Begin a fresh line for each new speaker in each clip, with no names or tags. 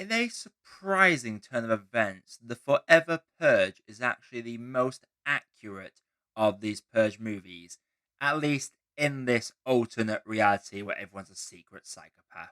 In a surprising turn of events, the Forever Purge is actually the most accurate of these Purge movies, at least in this alternate reality where everyone's a secret psychopath.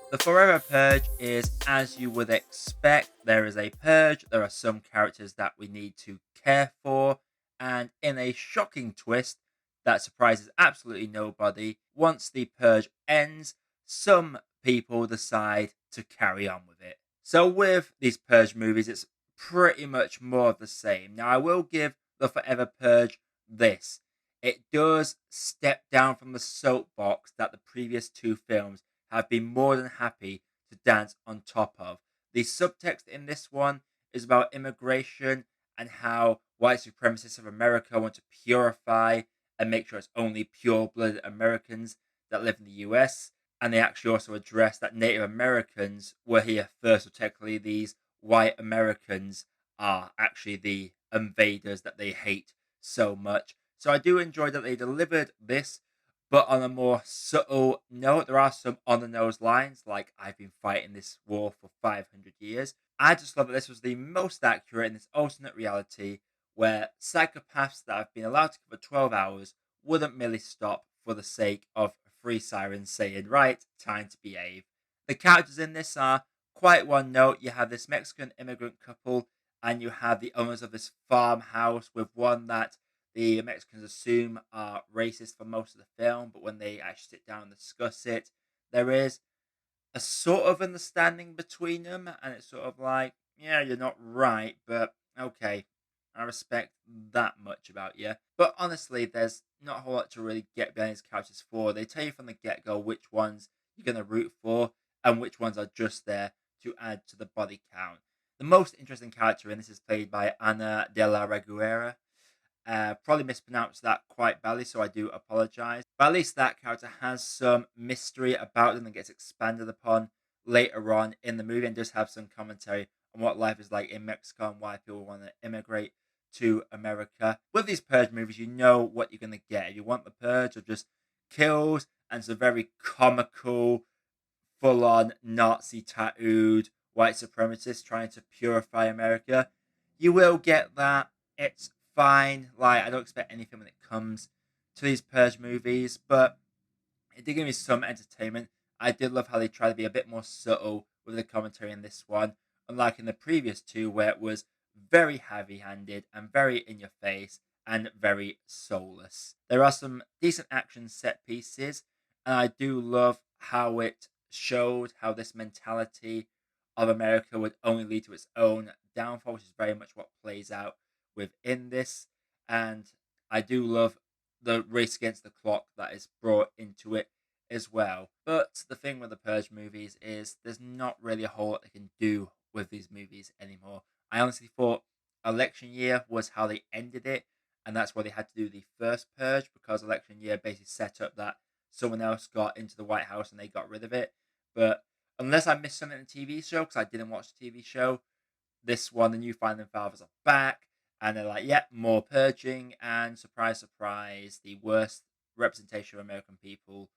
The Forever Purge is as you would expect. There is a purge, there are some characters that we need to care for, and in a shocking twist that surprises absolutely nobody, once the purge ends, some people decide to carry on with it. So, with these Purge movies, it's pretty much more of the same. Now, I will give the Forever Purge this. It does step down from the soapbox that the previous two films have been more than happy to dance on top of. The subtext in this one is about immigration and how white supremacists of America want to purify and make sure it's only pure blooded Americans that live in the US. And they actually also address that Native Americans were here first, so technically these white Americans are actually the invaders that they hate so much. So I do enjoy that they delivered this, but on a more subtle note. There are some on the nose lines, like I've been fighting this war for 500 years. I just love that this was the most accurate in this alternate reality where psychopaths that have been allowed to go for 12 hours wouldn't merely stop for the sake of three sirens saying, right, time to behave. The characters in this are quite one note. You have this Mexican immigrant couple, and you have the owners of this farmhouse with one that the Mexicans assume are racist for most of the film, but when they actually sit down and discuss it, there is a sort of understanding between them, and it's sort of like, yeah, you're not right, but okay, I respect that much about you. But honestly, there's not a whole lot to really get behind these characters for. They tell you from the get go which ones you're going to root for and which ones are just there to add to the body count. The most interesting character in this is played by Ana de la Reguera. Probably mispronounced that quite badly, so I do apologize. But at least that character has some mystery about them that gets expanded upon later on in the movie and does have some commentary on what life is like in Mexico and why people want to immigrate to America. With these Purge movies, you know what you're going to get. If you want the Purge of just kills and some very comical, full on Nazi tattooed white supremacists trying to purify America, you will get that. It's fine. Like, I don't expect anything when it comes to these Purge movies, but it did give me some entertainment. I did love how they tried to be a bit more subtle with the commentary in this one, unlike in the previous two, where it was very heavy handed and very in your face and very soulless. There are some decent action set pieces, and I do love how it showed how this mentality of America would only lead to its own downfall, which is very much what plays out within this. And I do love the race against the clock that is brought into it as well. But the thing with the Purge movies is there's not really a whole lot they can do with these movies anymore. I honestly thought election year was how they ended it, and that's why they had to do the first Purge, because election year basically set up that someone else got into the White House and they got rid of it. But unless I missed something in the TV show, because I didn't watch the TV show, this one, the new Finding Fathers are back, and they're like, yep, more purging, and surprise, surprise, the worst representation of American people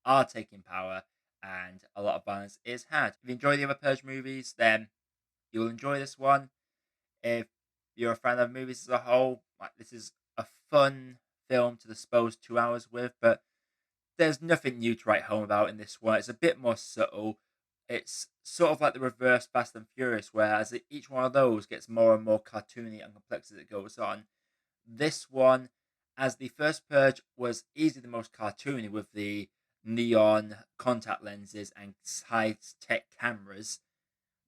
are taking power, and a lot of violence is had. If you enjoy the other Purge movies, then you'll enjoy this one. If you're a fan of movies as a whole, like, this is a fun film to dispose 2 hours with, but there's nothing new to write home about in this one. It's a bit more subtle. It's sort of like the reverse Fast and Furious, whereas each one of those gets more and more cartoony and complex as it goes on. This one, as the first Purge was easily the most cartoony with the neon contact lenses and high tech cameras,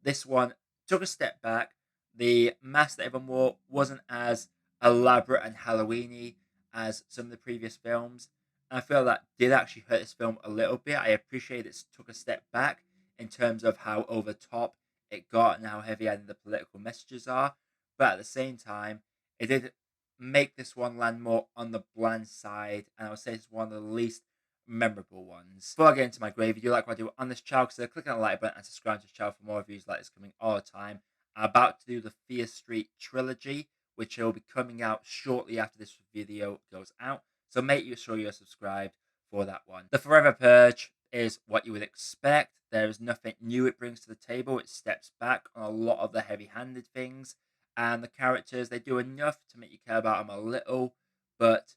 this one took a step back. The mask that everyone wore wasn't as elaborate and Halloweeny as some of the previous films. And I feel that did actually hurt this film a little bit. I appreciate it took a step back in terms of how over top it got and how heavy handed the political messages are. But at the same time, it did make this one land more on the bland side. And I would say it's one of the least memorable ones. Before I get into my grade, if you like what I do on this channel, consider clicking on the like button and subscribe to the channel for more reviews like this coming all the time. I'm about to do the Fear Street trilogy, which will be coming out shortly after this video goes out. So make sure you're subscribed for that one. The Forever Purge is what you would expect. There is nothing new it brings to the table. It steps back on a lot of the heavy-handed things, and the characters, they do enough to make you care about them a little, but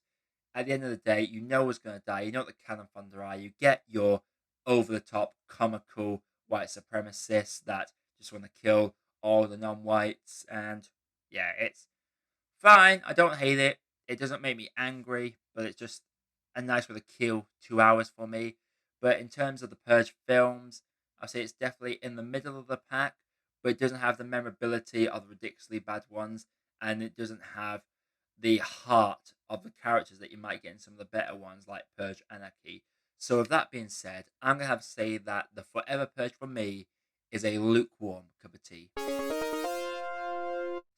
at the end of the day, you know who's going to die. You know what the cannon fodder are. You get your over-the-top, comical white supremacists that just want to kill all the non-whites, and yeah, it's fine. I don't hate it. It doesn't make me angry, but it's just a nice way to kill 2 hours for me. But in terms of the Purge films, I'll say it's definitely in the middle of the pack, but it doesn't have the memorability of the ridiculously bad ones, and it doesn't have the heart of the characters that you might get in some of the better ones like Purge Anarchy. So with that being said, I'm gonna have to say that the Forever Purge for me is a lukewarm cup of tea.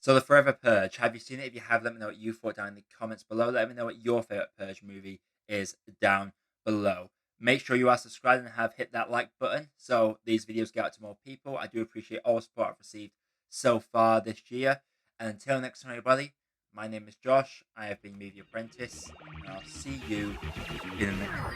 So the Forever Purge, have you seen it? If you have, let me know what you thought down in the comments below. Let me know what your favorite Purge movie is down below. Make sure you are subscribed and have hit that like button so these videos get out to more people. I do appreciate all the support I've received so far this year. And until next time, everybody, my name is Josh. I have been Movie Apprentice, and I'll see you in the next one.